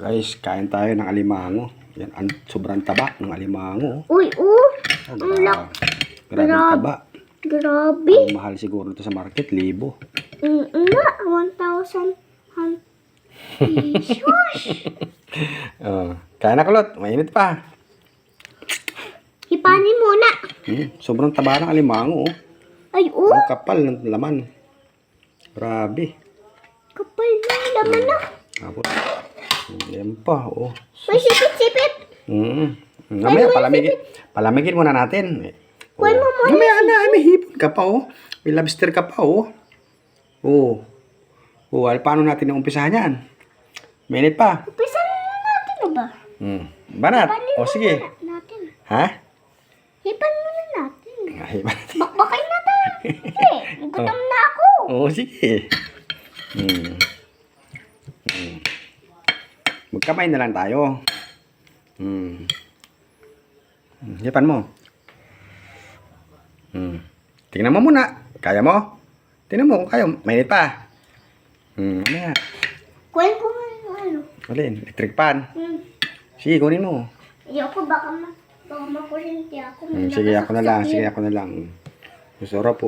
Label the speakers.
Speaker 1: Guys, kain tayo ng alimango. Yan, sobrang taba ng alimango.
Speaker 2: Uy,
Speaker 1: Grabe taba.
Speaker 2: Grabe.
Speaker 1: Ang mahal siguro ito sa market, 1,000.
Speaker 2: 1,000 pesos.
Speaker 1: Kain na kulot, mainit pa.
Speaker 2: Hipanin muna.
Speaker 1: Sobrang taba ng alimango.
Speaker 2: Ay,
Speaker 1: Ang kapal ng laman. Grabe.
Speaker 2: Kapal na laman na.
Speaker 1: Tapos, yan pa,
Speaker 2: May sipit-sipit.
Speaker 1: Mamaya, palamigin muna natin.
Speaker 2: Kuha mo muna.
Speaker 1: Mamaya na, may hipon ka pa, May lobster ka pa, paano natin umpisahan yan? Minute pa.
Speaker 2: Umpisahan na natin ba?
Speaker 1: Banat. Sige.
Speaker 2: Natin.
Speaker 1: Ha?
Speaker 2: Hipan muna natin.
Speaker 1: Hipan.
Speaker 2: Bakbakay na tayo. Gutom na ako.
Speaker 1: Sige. Magkamay na lang tayo. Hipan mo. Tingnan mo muna. Kaya mo? Tingnan mo kung kaya. Mainit pa. Mamaya.
Speaker 2: Kuhin ko nga yung ano.
Speaker 1: Alin? Electric pan. Sige, kunin mo.
Speaker 2: Ayoko, baka makurinti ako.
Speaker 1: Sige, ako na lang. Masarap,